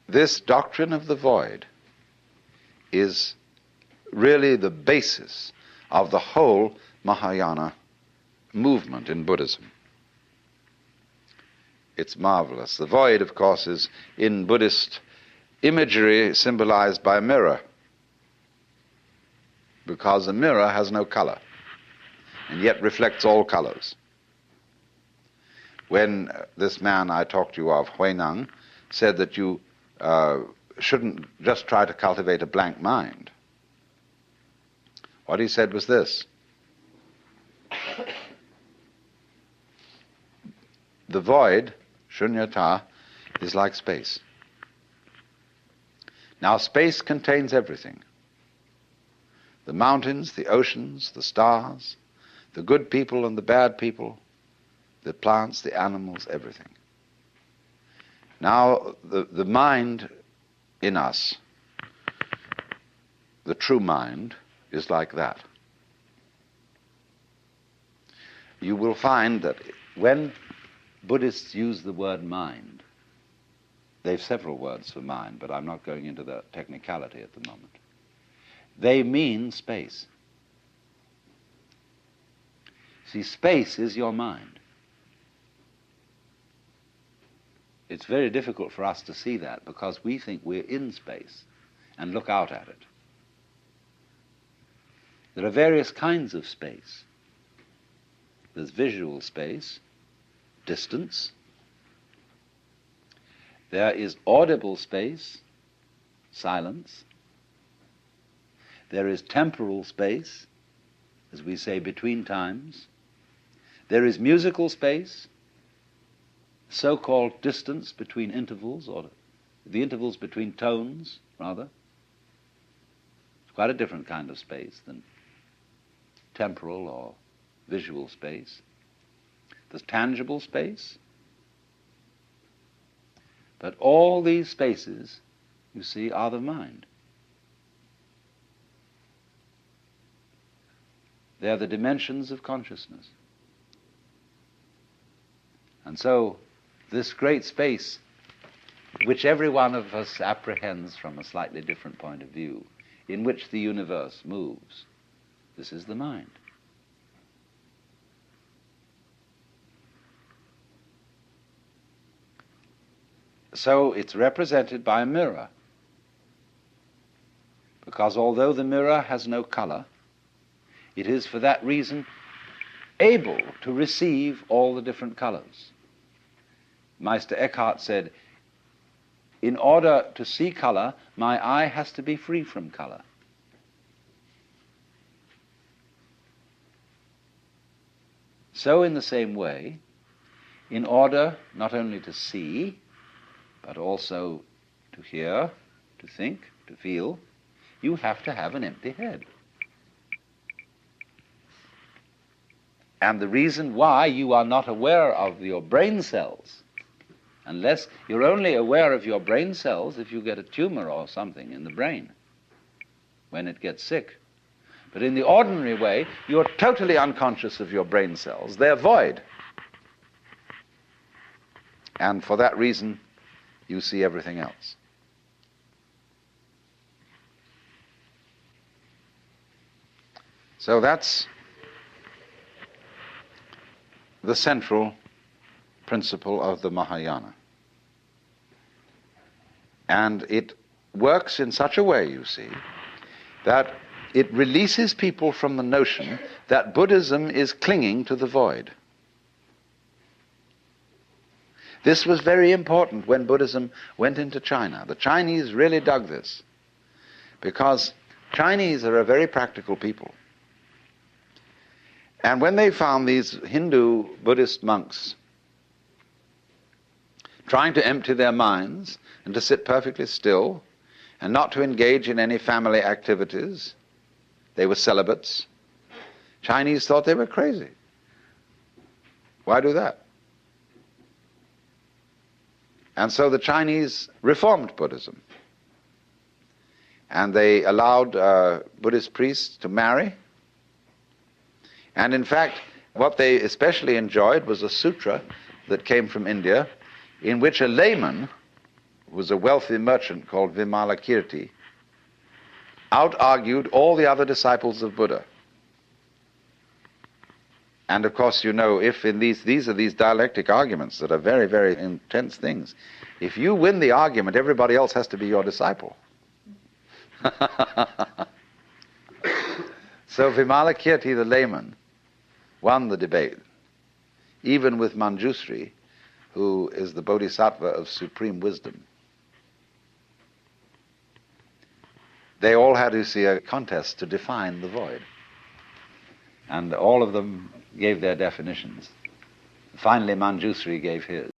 this doctrine of the void is really the basis of the whole Mahayana movement in Buddhism. It's marvelous. The void, of course, is in Buddhist imagery symbolized by a mirror, because a mirror has no color and yet reflects all colors. When this man I talked to you of, Huineng, said that you shouldn't just try to cultivate a blank mind, what he said was this: the void, shunyata, is like space. Now, space contains everything: the mountains, the oceans, the stars, the good people and the bad people, the plants, the animals, everything. Now, the mind in us, the true mind, is like that. You will find that when Buddhists use the word mind, they've several words for mind, but I'm not going into the technicality at the moment. They mean space. See, space is your mind. It's very difficult for us to see that because we think we're in space and look out at it. There are various kinds of space. There's visual space, distance. There is audible space, silence. There is temporal space, as we say, between times. There is musical space, so-called distance between intervals, or the intervals between tones, rather. It's quite a different kind of space than temporal or visual space. There's tangible space. But all these spaces, you see, are the mind. They are the dimensions of consciousness. And so, this great space, which every one of us apprehends from a slightly different point of view, in which the universe moves, this is the mind. So it's represented by a mirror, because although the mirror has no color, it is for that reason able to receive all the different colors. Meister Eckhart said, in order to see color, my eye has to be free from color. So in the same way, in order not only to see, but also to hear, to think, to feel, you have to have an empty head. And the reason why you are not aware of your brain cells, unless you're only aware of your brain cells if you get a tumor or something in the brain, when it gets sick. But in the ordinary way, you're totally unconscious of your brain cells. They're void. And for that reason, you see everything else. So that's the central principle of the Mahayana. And it works in such a way, you see, that it releases people from the notion that Buddhism is clinging to the void. This was very important when Buddhism went into China. The Chinese really dug this, because Chinese are a very practical people. And when they found these Hindu Buddhist monks trying to empty their minds and to sit perfectly still and not to engage in any family activities, they were celibates. Chinese thought they were crazy. Why do that? And so the Chinese reformed Buddhism. And they allowed Buddhist priests to marry. And in fact, what they especially enjoyed was a sutra that came from India, in which a layman was a wealthy merchant called Vimalakirti, out-argued all the other disciples of Buddha. And of course, you know, if in these are these dialectic arguments that are very, very intense things. If you win the argument, everybody else has to be your disciple. So Vimalakirti, the layman, won the debate, even with Manjusri, who is the bodhisattva of supreme wisdom. They all had to see a contest to define the void. And all of them gave their definitions. Finally, Manjusri gave his.